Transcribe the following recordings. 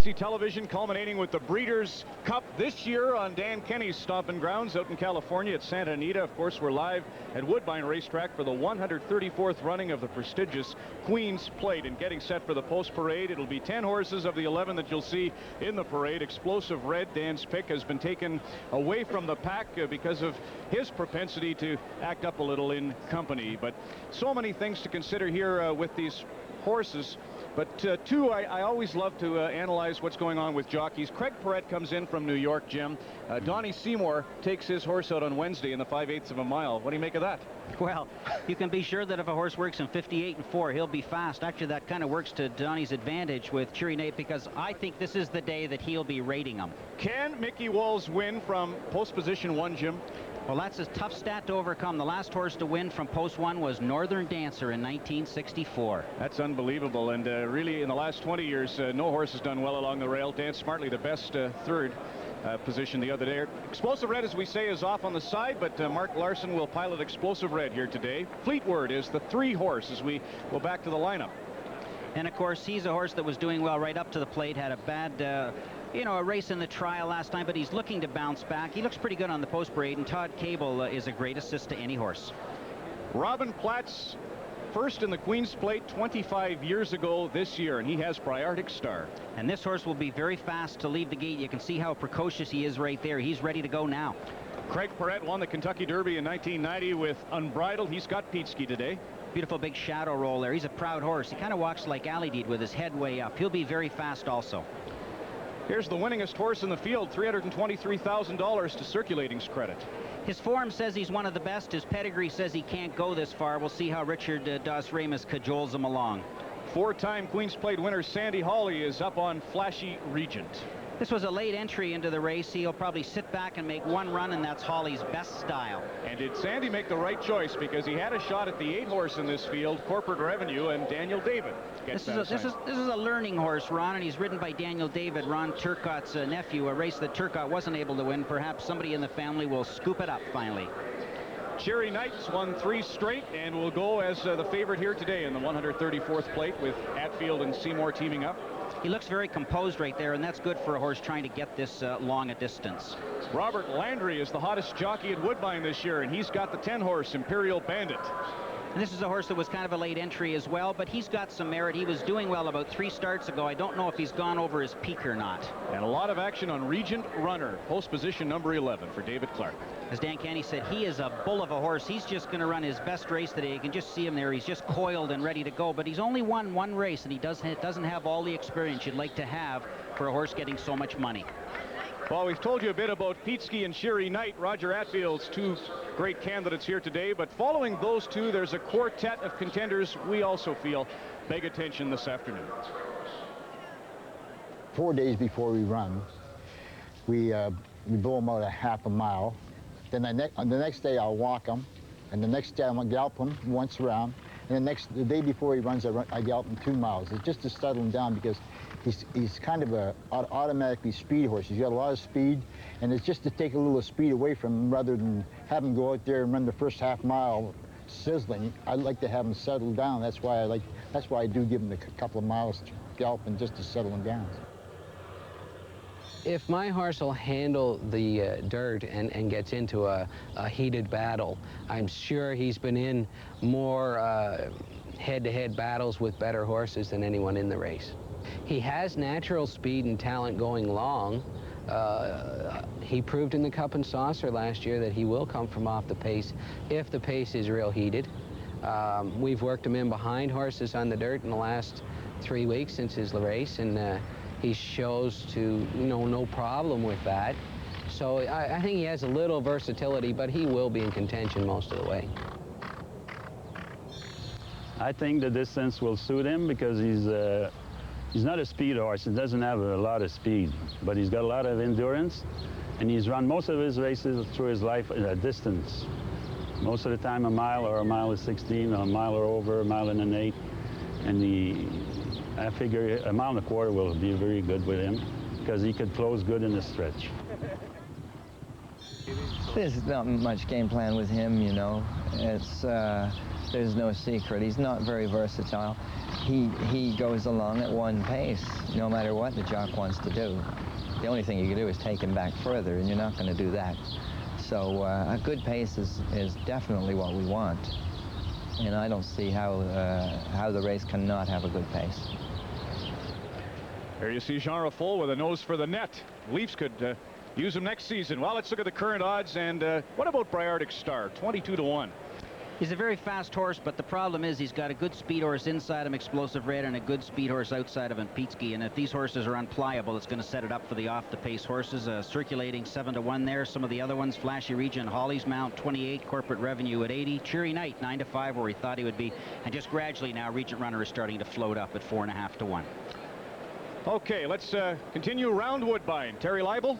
CBC television, culminating with the Breeders' Cup this year on Dan Kenny's stomping grounds out in California at Santa Anita. Of course, we're live at Woodbine Race Track for the 134th running of the prestigious Queen's Plate. And getting set for the post parade, it'll be 10 horses of the 11 that you'll see in the parade. Explosive Red, Dan's pick, has been taken away from the pack because of his propensity to act up a little in company. But so many things to consider here with these horses. But two, I always love to analyze what's going on with jockeys. Craig Perret comes in from New York, Jim. Donnie Seymour takes his horse out on Wednesday in the 5/8 of a mile. What do you make of that? Well, you can be sure that if a horse works in 58 and 4, he'll be fast. Actually, that kind of works to Donnie's advantage with Cheery Nate, because I think this is the day that he'll be rating him. Can Mickey Walls win from post position 1, Jim? Well, that's a tough stat to overcome. The last horse to win from post 1 was Northern Dancer in 1964. That's unbelievable. And really, in the last 20 years, no horse has done well along the rail. Dance Smartly, the best third position the other day. Explosive Red, as we say, is off on the side, but Mark Larson will pilot Explosive Red here today. Fleetword is the 3 horse as we go back to the lineup. And, of course, he's a horse that was doing well right up to the plate, had a bad a race in the trial last time, but he's looking to bounce back. He looks pretty good on the post parade, and Todd Cable is a great assist to any horse. Robin Platt's first in the Queen's Plate 25 years ago this year, and he has Priarctic Star. And this horse will be very fast to leave the gate. You can see how precocious he is right there. He's ready to go now. Craig Perret won the Kentucky Derby in 1990 with Unbridled. He's got Peteski today. Beautiful big shadow roll there. He's a proud horse. He kind of walks like Ali did with his head way up. He'll be very fast also. Here's the winningest horse in the field, $323,000 to Circulating's credit. His form says he's one of the best. His pedigree says he can't go this far. We'll see how Richard Dos Remus cajoles him along. 4-time Queen's Plate winner Sandy Hawley is up on Flashy Regent. This was a late entry into the race. He'll probably sit back and make one run, and that's Hawley's best style. And did Sandy make the right choice? Because he had a shot at the 8 horse in this field, Corporate Revenue, and Daniel David gets this is a learning horse, Ron, and he's ridden by Daniel David, Ron Turcotte's nephew, a race that Turcotte wasn't able to win. Perhaps somebody in the family will scoop it up finally. Cheery Knight's won 3 straight and will go as the favorite here today in the 134th Plate with Atfield and Seymour teaming up. He looks very composed right there, and that's good for a horse trying to get this long a distance. Robert Landry is the hottest jockey at Woodbine this year, and he's got the 10 horse Imperial Bandit. And this is a horse that was kind of a late entry as well, but he's got some merit. He was doing well about 3 starts ago. I don't know if he's gone over his peak or not. And a lot of action on Regent Runner, post position number 11 for David Clark. As Dan Canny said, he is a bull of a horse. He's just going to run his best race today. You can just see him there. He's just coiled and ready to go, but he's only won 1 race, and he doesn't have all the experience you'd like to have for a horse getting so much money. Well, we've told you a bit about Peteski and Cheery Knight, Roger Atfield's 2 great candidates here today, but following those 2, there's a quartet of contenders we also feel big attention this afternoon. 4 days before we run, we blow them out a half a mile. Then on the next day I'll walk them, and the next day I'm gonna gallop him once around, and the day before he runs I gallop him 2 miles. It's just to settle him down, because he's kind of a automatically speed horse. He's got a lot of speed, and it's just to take a little speed away from him rather than have him go out there and run the first half mile sizzling. I like to have him settle down. That's why I do give him a couple of miles to galloping, just to settle him down. If my horse will handle the dirt and gets into a heated battle, I'm sure he's been in more head-to-head battles with better horses than anyone in the race. He has natural speed and talent going long. He proved in the Cup and Saucer last year that he will come from off the pace if the pace is real heated. We've worked him in behind horses on the dirt in the last 3 weeks since his race, and he shows to no problem with that. So I think he has a little versatility, but he will be in contention most of the way. I think the distance will suit him because he's not a speed horse. He doesn't have a lot of speed, but he's got a lot of endurance, and he's run most of his races through his life at a distance. Most of the time a mile or a mile and 16, or a mile or over, a mile and an 8, and I figure a mile and a quarter will be very good with him because he could close good in the stretch. There's not much game plan with him, It's there's no secret. He's not very versatile. he goes along at one pace, no matter what the jock wants to do. The only thing you can do is take him back further, and you're not going to do that. So a good pace is definitely what we want. And I don't see how the race cannot have a good pace. There you see Jean Raffol with a nose for the net. Leafs could use him next season. Well, let's look at the current odds. And what about Briardic Star? 22-1. He's a very fast horse, but the problem is he's got a good speed horse inside him, Explosive Red, and a good speed horse outside of him, Peteski. And if these horses are unpliable, it's going to set it up for the off-the-pace horses. Circulating 7-1 there. Some of the other ones, Flashy Region, Holly's Mount, 28, Corporate Revenue at 80. Cheery Knight, 9-5, where he thought he would be. And just gradually now, Regent Runner is starting to float up at 4.5-1. Okay, let's continue round Woodbine. Terry Leibel.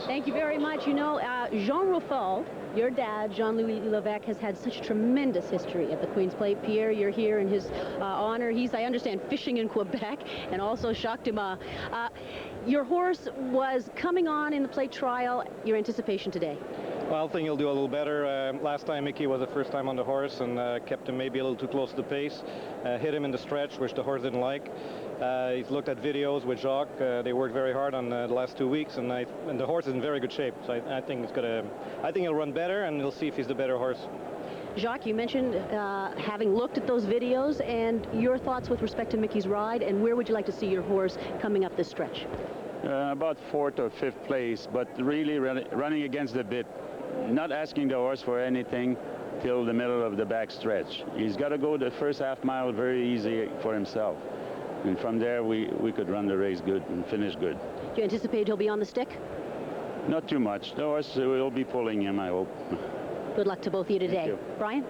Thank you very much. You know, Jean Raffol, your dad, Jean-Louis Levesque, has had such tremendous history at the Queen's Plate. Pierre, you're here in his honor. He's, I understand, fishing in Quebec, and also Jacques Dumas. Your horse was coming on in the plate trial. Your anticipation today? Well, I think he'll do a little better. Last time Mickey was the first time on the horse and kept him maybe a little too close to the pace. Hit him in the stretch, which the horse didn't like. He's looked at videos with Jacques. They worked very hard on the last 2 weeks, and the horse is in very good shape. So I think he'll run better, and we'll see if he's the better horse. Jacques, you mentioned having looked at those videos, and your thoughts with respect to Mickey's ride, and where would you like to see your horse coming up this stretch? About 4th or 5th place, but really running against the bit. Not asking the horse for anything till the middle of the back stretch. He's got to go the first half mile very easy for himself. And from there, we could run the race good and finish good. Do you anticipate he'll be on the stick? Not too much. The horse will be pulling him, I hope. Good luck to both of you today. Thank you. Brian?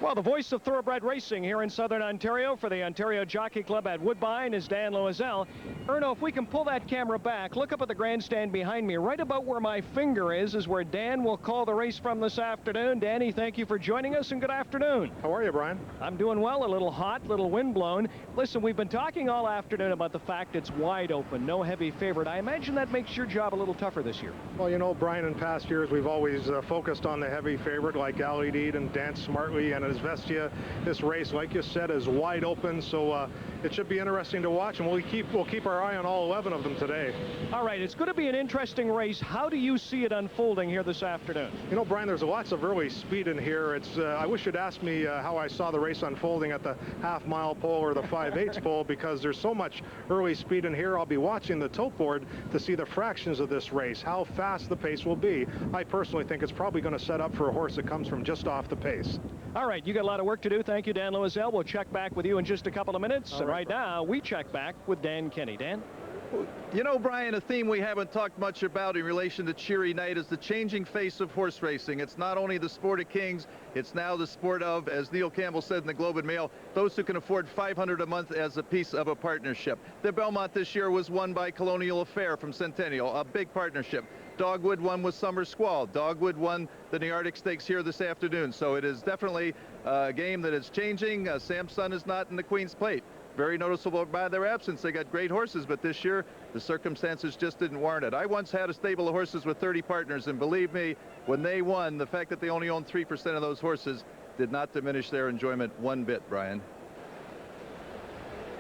Well, the voice of thoroughbred racing here in Southern Ontario for the Ontario Jockey Club at Woodbine is Dan Loisel. Erno, if we can pull that camera back, look up at the grandstand behind me. Right about where my finger is where Dan will call the race from this afternoon. Danny, thank you for joining us, and good afternoon. How are you, Brian? I'm doing well, a little hot, a little windblown. Listen, we've been talking all afternoon about the fact it's wide open, no heavy favorite. I imagine that makes your job a little tougher this year. Well, you know, Brian, in past years, we've always focused on the heavy favorite like Ali Deed and Dance Smartly and Izvestia. This race, like you said, is wide open, so it should be interesting to watch, and we'll keep our eye on all 11 of them today. All right, it's going to be an interesting race. How do you see it unfolding here this afternoon? You know, Brian, there's lots of early speed in here. It's I wish you'd asked me how I saw the race unfolding at the half-mile pole or the 5/8 pole, because there's so much early speed in here. I'll be watching the tote board to see the fractions of this race, how fast the pace will be. I personally think it's probably going to set up for a horse that comes from just off the pace. All right, you got a lot of work to do. Thank you, Dan Loisel. We'll check back with you in just a couple of minutes. All and right now, we check back with Dan Kenny. Dan? You know, Brian, a theme we haven't talked much about in relation to Cheery Knight is the changing face of horse racing. It's not only the sport of kings, it's now the sport of, as Neil Campbell said in the Globe and Mail, those who can afford $500 a month as a piece of a partnership. The Belmont this year was won by Colonial Affair from Centennial, a big partnership. Dogwood won with Summer Squall. Dogwood won the New Arctic Stakes here this afternoon. So it is definitely a game that is changing. Samson is not in the Queen's Plate. Very noticeable by their absence. They got great horses, but this year the circumstances just didn't warrant it. I once had a stable of horses with 30 partners, and believe me, when they won, the fact that they only owned 3% of those horses did not diminish their enjoyment one bit, Brian.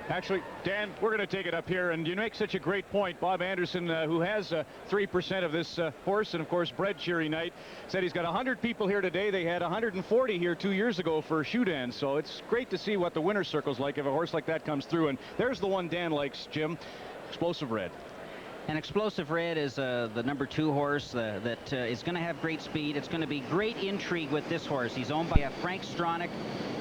Actually, Dan, we're going to take it up here, and you make such a great point. Bob Anderson, who has 3% of this horse, and of course bred Cheery Knight, said he's got 100 people here today. They had 140 here 2 years ago for Shoodan, so it's great to see what the winner's circle's like if a horse like that comes through. And there's the one Dan likes, Jim, Explosive Red. And Explosive Red is the #2 horse that is going to have great speed. It's going to be great intrigue with this horse. He's owned by Frank Stronach.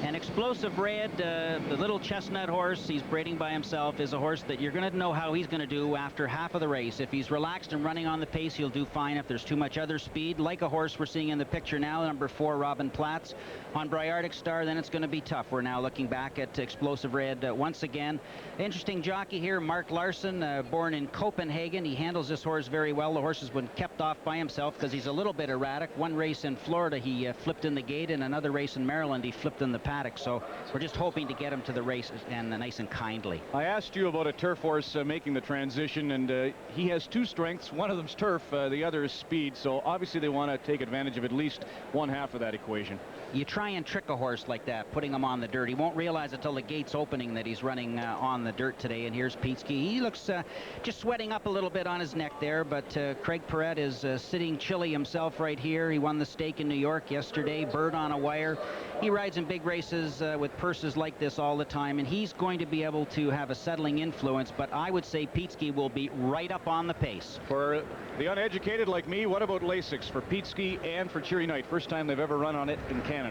And Explosive Red, the little chestnut horse, he's breeding by himself, is a horse that you're going to know how he's going to do after half of the race. If he's relaxed and running on the pace, he'll do fine. If there's too much other speed, like a horse we're seeing in the picture now, #4, Robin Platts, on Briardic Star, then it's going to be tough. We're now looking back at Explosive Red once again. Interesting jockey here, Mark Larson, born in Copenhagen. He handles this horse very well. The horse has been kept off by himself because he's a little bit erratic. One race in Florida, he flipped in the gate, and another race in Maryland, he flipped in the paddock. So we're just hoping to get him to the race and nice and kindly. I asked you about a turf horse making the transition, and he has two strengths. One of them's turf, the other is speed. So obviously they want to take advantage of at least one half of that equation. You try and trick a horse like that, putting him on the dirt. He won't realize until the gate's opening that he's running on the dirt today. And here's Peteski. He looks just sweating up a little bit on his neck there, but Craig Perret is sitting chilly himself right here. He won the stake in New York yesterday, bird on a wire. He rides in big races with purses like this all the time, and he's going to be able to have a settling influence, but I would say Peteski will be right up on the pace. For the uneducated like me, what about Lasix for Peteski and for Cheery Knight? First time they've ever run on it in Canada.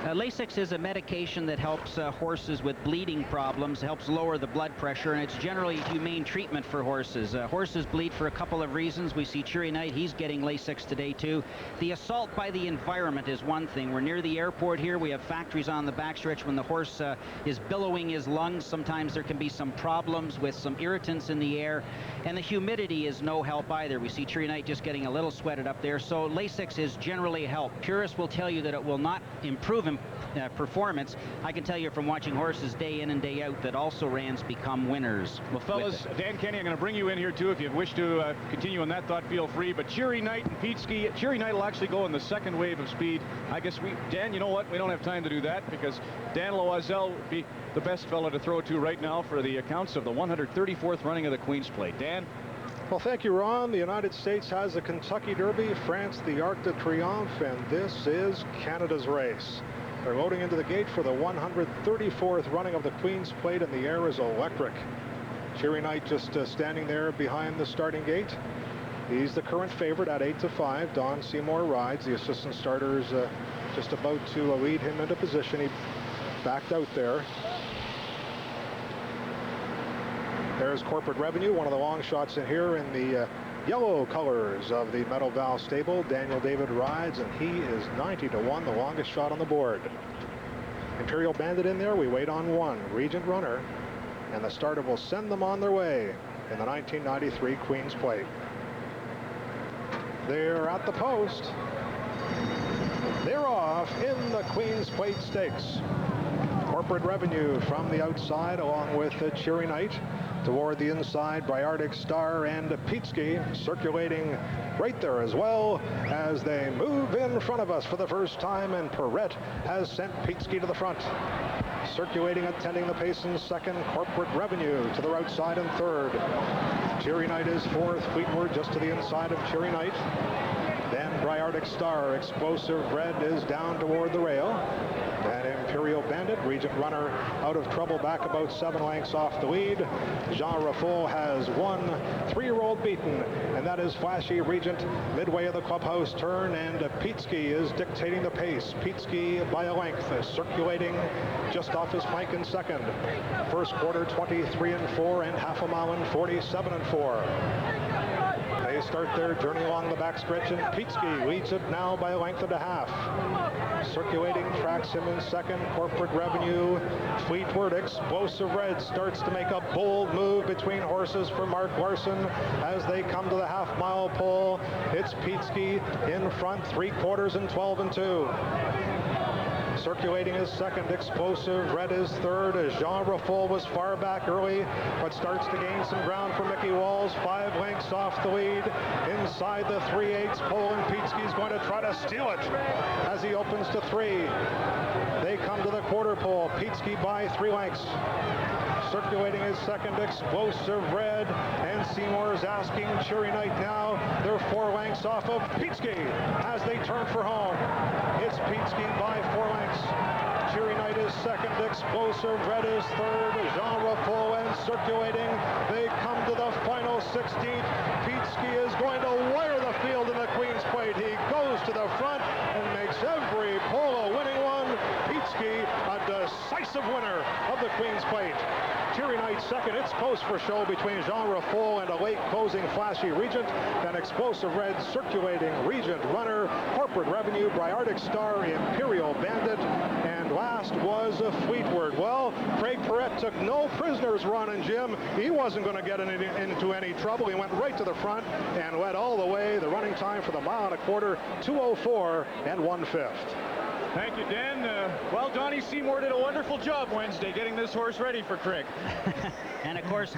Lasix is a medication that helps horses with bleeding problems, helps lower the blood pressure, and it's generally humane treatment for horses. Horses bleed for a couple of reasons. We see Cheery Knight, he's getting Lasix today too. The assault by the environment is one thing. We're near the airport here. We have factories on the backstretch. When the horse is billowing his lungs, sometimes there can be some problems with some irritants in the air, and the humidity is no help either. We see Cheery Knight just getting a little sweated up there, so Lasix is generally a help. Purists will tell you that it will not improve performance. I can tell you from watching horses day in and day out that also rans become winners. Well, fellas, Dan Kenny, I'm going to bring you in here too. If you wish to continue on that thought, feel free. But Cheery Knight and Peteski, Cheery Knight will actually go in the second wave of speed. I guess Dan, you know what? We don't have time to do that because Dan Loisel would be the best fellow to throw to right now for the accounts of the 134th running of the Queen's Plate. Dan? Well, thank you, Ron. The United States has the Kentucky Derby, France the Arc de Triomphe, and this is Canada's race. They're loading into the gate for the 134th running of the Queen's Plate, and the air is electric. Cheery Knight just standing there behind the starting gate. He's the current favorite at 8-5. Don Seymour rides. The assistant starter's just about to lead him into position. He backed out there. There's Corporate Revenue, one of the long shots in here in the yellow colors of the Meadow Val stable. Daniel David rides, and he is 90-1, the longest shot on the board. Imperial Bandit in there. We wait on one, Regent Runner, and the starter will send them on their way in the 1993 Queen's Plate. They're at the post. They're off in the Queen's Plate Stakes. Corporate Revenue from the outside, along with Cheery Knight. Toward the inside, Briardic Star and Peteski circulating right there as well as they move in front of us for the first time, and Perret has sent Peteski to the front. Circulating, attending the pace in second, Corporate Revenue to the outside in third. Cheery Knight is fourth, Fleetwood just to the inside of Cheery Knight. Then Briardic Star, Explosive Red is down toward the rail. And Imperial Bandit, Regent Runner, out of trouble, back about 7 lengths off the lead. Jean Raffoul has one 3-year-old beaten, and that is Flashy Regent midway of the clubhouse turn, and Peteski is dictating the pace. Peteski by a length, circulating just off his flank in second. First quarter 23-4 and half a mile in 47-4. They start their journey along the backstretch, and Peteski leads it now by a length and a half. Circulating tracks him in second, Corporate Revenue. Fleetwood, Explosive Red starts to make a bold move between horses for Mark Larson as they come to the half-mile pole. It's Peteski in front, 3/4 and 12-2. Circulating is second, Explosive Red is third. Jean Raffoul was far back early, but starts to gain some ground for Mickey Walls, 5 lengths off the lead. Inside the 3/8 pole, and Peteski's going to try to steal it as he opens to 3. They come to the quarter pole, Peteski by 3 lengths. Circulating is second, Explosive Red, and Seymour is asking Cheery Knight now. They're 4 lengths off of Peteski as they turn for home. It's Peteski by 4 lengths. Cheery Knight is second, Explosive Red is third, Jean Raffoul, and circulating. They come to the final 16th. Peteski is going to wire the field in the Queen's Plate. He goes to the front and makes every pole a winning one. Peteski, a decisive winner of the Queen's Plate. Cheery Knight second. It's close for show between Jean Raffoul and a late closing Flashy Regent. Then Explosive Red, circulating Regent Runner, Corporate Revenue, Briardic Star, Imperial Bandit, and last was a Fleetwood. Well, Craig Perret took no prisoners running, Jim. He wasn't going to get into any trouble. He went right to the front and led all the way. The running time for the 1.25 miles, 2:04 and 1/5. Thank you, Dan. Well, Donnie Seymour did a wonderful job Wednesday getting this horse ready for Craig. And of course,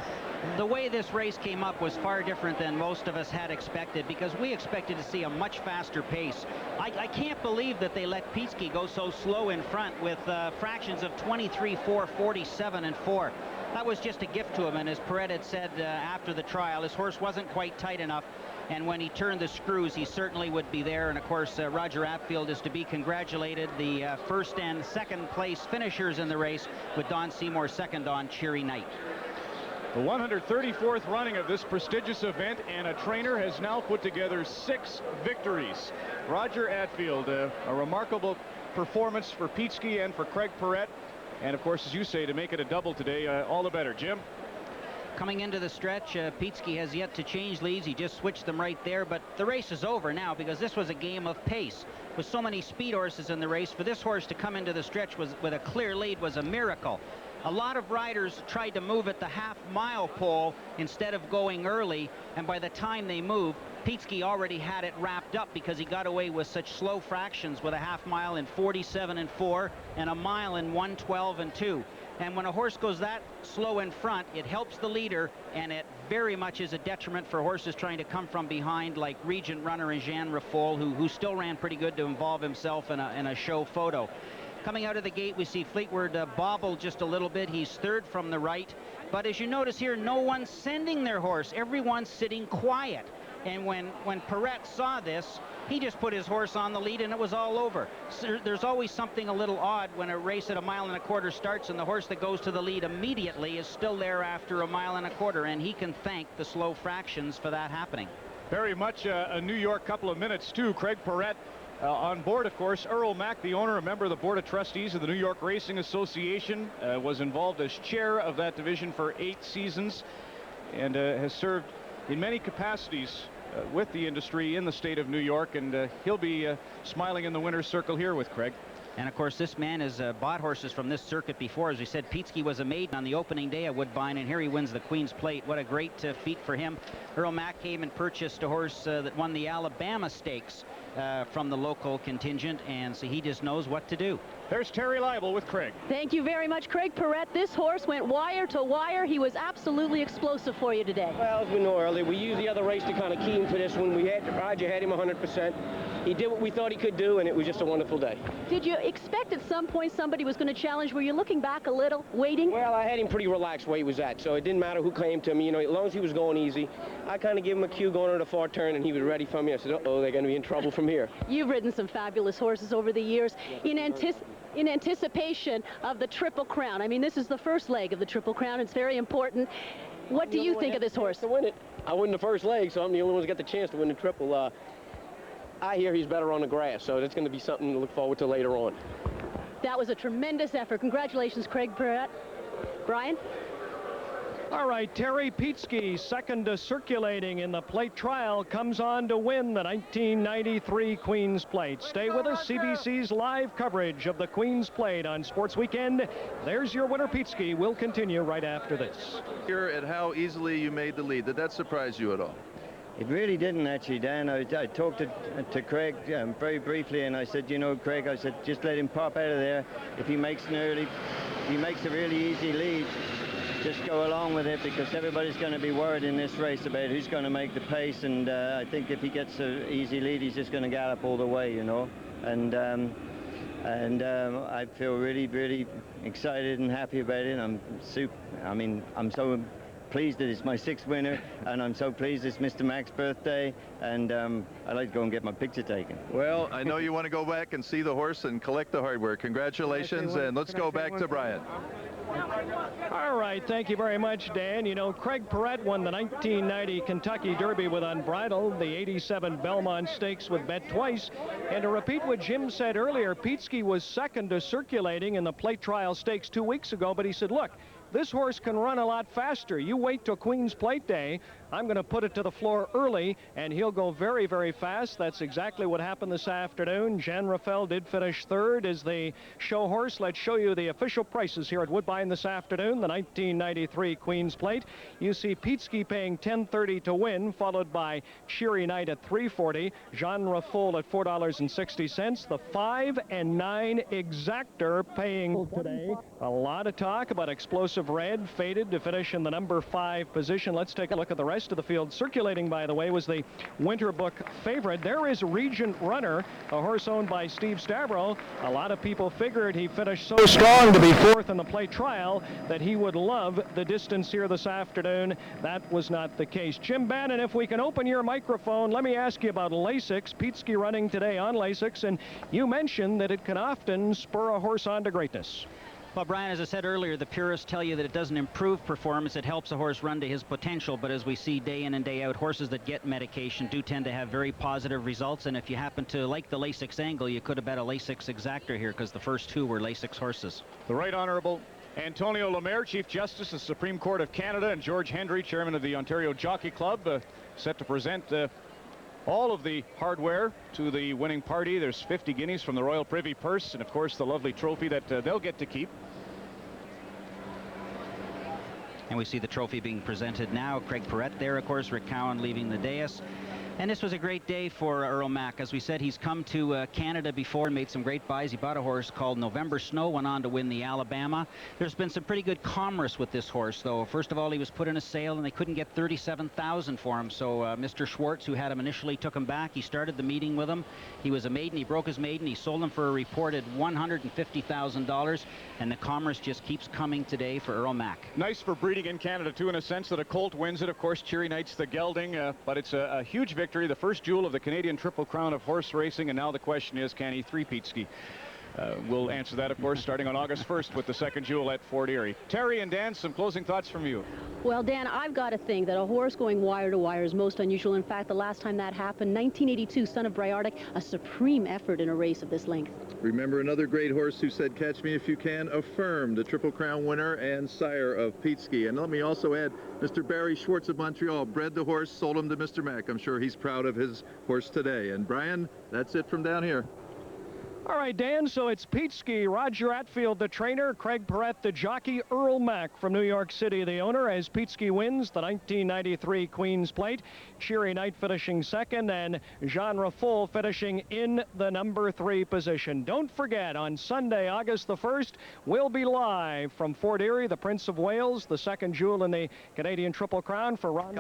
the way this race came up was far different than most of us had expected, because we expected to see a much faster pace. I can't believe that they let Peteski go so slow in front with fractions of 23-4, 47 and 4. That was just a gift to him, and as Perret had said after the trial, his horse wasn't quite tight enough, and when he turned the screws, he certainly would be there. And of course, Roger Attfield is to be congratulated, the first and second place finishers in the race, with Don Seymour second on Cheery Knight. The 134th running of this prestigious event, and a trainer has now put together 6 victories. Roger Attfield, a remarkable performance for Peteski and for Craig Perret. And of course, as you say, to make it a double today, all the better. Jim? Coming into the stretch, Peteski has yet to change leads. He just switched them right there, but the race is over now, because this was a game of pace. With so many speed horses in the race, for this horse to come into the stretch with a clear lead was a miracle. A lot of riders tried to move at the half-mile pole instead of going early, and by the time they moved, Peteski already had it wrapped up, because he got away with such slow fractions with a half-mile in 47 and 4 and a mile in 112 and 2. And when a horse goes that slow in front, it helps the leader, and it very much is a detriment for horses trying to come from behind, like Regent Runner and Jean Raffol, who still ran pretty good to involve himself in a show photo. Coming out of the gate, we see Fleetwood bobble just a little bit. He's third from the right. But as you notice here, no one's sending their horse. Everyone's sitting quiet. And when Perret saw this, he just put his horse on the lead, and it was all over. So there's always something a little odd when a race at 1.25 miles starts, and the horse that goes to the lead immediately is still there after 1.25 miles, and he can thank the slow fractions for that happening. Very much a New York couple of minutes, too. Craig Perret on board, of course. Earl Mack, the owner, a member of the Board of Trustees of the New York Racing Association, was involved as chair of that division for 8 seasons, and has served in many capacities with the industry in the state of New York, and he'll be smiling in the winner's circle here with Craig. And of course, this man has bought horses from this circuit before. As we said, Peteski was a maiden on the opening day at Woodbine, and here he wins the Queen's Plate. What a great feat for him. Earl Mack came and purchased a horse that won the Alabama Stakes from the local contingent, and so he just knows what to do. There's Terry Leibel with Craig. Thank you very much, Craig Perret. This horse went wire to wire. He was absolutely explosive for you today. Well, as we know earlier, we used the other race to kind of key him for this one. Roger had him 100%. He did what we thought he could do, and it was just a wonderful day. Did you expect at some point somebody was going to challenge? Were you looking back a little, waiting? Well, I had him pretty relaxed where he was at, so it didn't matter who came to me. You know, as long as he was going easy, I kind of gave him a cue going on the far turn, and he was ready for me. I said, uh-oh, they're going to be in trouble from here. You've ridden some fabulous horses over the years. In anticipation of the Triple Crown. I mean, this is the first leg of the Triple Crown. It's very important. What do you think of this horse? To win it. I win the first leg, so I'm the only one who's got the chance to win the Triple. I hear he's better on the grass, so that's going to be something to look forward to later on. That was a tremendous effort. Congratulations, Craig Perret. Brian? All right, Terry Peteski, second to circulating in the plate trial, comes on to win the 1993 Queen's Plate. Stay with us. CBC's live coverage of the Queen's Plate on Sports Weekend. There's your winner, Peteski. We'll continue right after this. Here at how easily you made the lead. Did that surprise you at all? It really didn't, actually, Dan. I talked to Craig very briefly, and I said, you know, Craig, I said, just let him pop out of there. If he makes a really easy lead, just go along with it, because everybody's going to be worried in this race about who's going to make the pace, and I think if he gets an easy lead, he's just going to gallop all the way, you know. And I feel really, really excited and happy about it. I'm so pleased that it's my 6th winner, and I'm so pleased it's Mr. Mack's birthday, and I'd like to go and get my picture taken. Well, I know you want to go back and see the horse and collect the hardware. Congratulations, and let's go back to Brian. All right, thank you very much, Dan. You know, Craig Perret won the 1990 Kentucky Derby with Unbridled, the 87 Belmont Stakes with Bet Twice, and to repeat what Jim said earlier, Peteski was second to circulating in the plate trial stakes 2 weeks ago, but he said, look, this horse can run a lot faster. You wait till Queen's Plate Day. I'm going to put it to the floor early, and he'll go very, very fast. That's exactly what happened this afternoon. Jean Raffel did finish third as the show horse. Let's show you the official prices here at Woodbine this afternoon. The 1993 Queen's Plate. You see Peteski paying $10.30 to win, followed by Cheery Knight at $3.40. Jean Raffel at $4.60. The 5 and 9 exactor paying today. A lot of talk about Explosive Red, fated to finish in the number 5 position. Let's take a look at the rest of the field. Circulating, by the way, was the Winter Book favorite. There is Regent Runner, a horse owned by Steve Stavro. A lot of people figured he finished so strong to be 4th in the plate trial that he would love the distance here this afternoon. That was not the case. Jim Bannon, if we can open your microphone, let me ask you about Lasix. Peteski running today on Lasix, and you mentioned that it can often spur a horse on to greatness. Well, Brian, as I said earlier, the purists tell you that it doesn't improve performance. It helps a horse run to his potential. But as we see day in and day out, horses that get medication do tend to have very positive results. And if you happen to like the Lasix angle, you could have bet a Lasix exactor here, because the first 2 were Lasix horses. The Right Honorable Antonio Lemaire, Chief Justice of the Supreme Court of Canada, and George Hendry, Chairman of the Ontario Jockey Club, set to present all of the hardware to the winning party. There's 50 guineas from the Royal Privy Purse, and of course the lovely trophy that they'll get to keep. And we see the trophy being presented now. Craig Perrette there, of course. Rick Cowan leaving the dais. And this was a great day for Earl Mack. As we said, he's come to Canada before and made some great buys. He bought a horse called November Snow, went on to win the Alabama. There's been some pretty good commerce with this horse, though. First of all, he was put in a sale, and they couldn't get $37,000 for him. So Mr. Schwartz, who had him initially, took him back. He started the meeting with him. He was a maiden. He broke his maiden. He sold him for a reported $150,000. And the commerce just keeps coming today for Earl Mack. Nice for breeding in Canada, too, in a sense that a colt wins it. Of course, Cheery Knight's the gelding, but it's a huge victory, the first jewel of the Canadian Triple Crown of horse racing, and now the question is, can he three-peat ski? We'll answer that, of course, starting on August 1st with the second jewel at Fort Erie. Terry and Dan, some closing thoughts from you. Well, Dan, I've got to think that a horse going wire to wire is most unusual. In fact, the last time that happened, 1982, Son of Briardic, a supreme effort in a race of this length. Remember another great horse who said, "Catch me if you can," Affirmed, the Triple Crown winner and sire of Peteski. And let me also add, Mr. Barry Schwartz of Montreal bred the horse, sold him to Mr. Mack. I'm sure he's proud of his horse today. And Brian, that's it from down here. All right, Dan, so it's Peteski, Roger Atfield, the trainer, Craig Perrette, the jockey, Earl Mack from New York City, the owner, as Peteski wins the 1993 Queen's Plate. Cheery Knight finishing second, and Jean Raffel finishing in the number 3 position. Don't forget, on Sunday, August the 1st, we'll be live from Fort Erie, the Prince of Wales, the second jewel in the Canadian Triple Crown for Ron.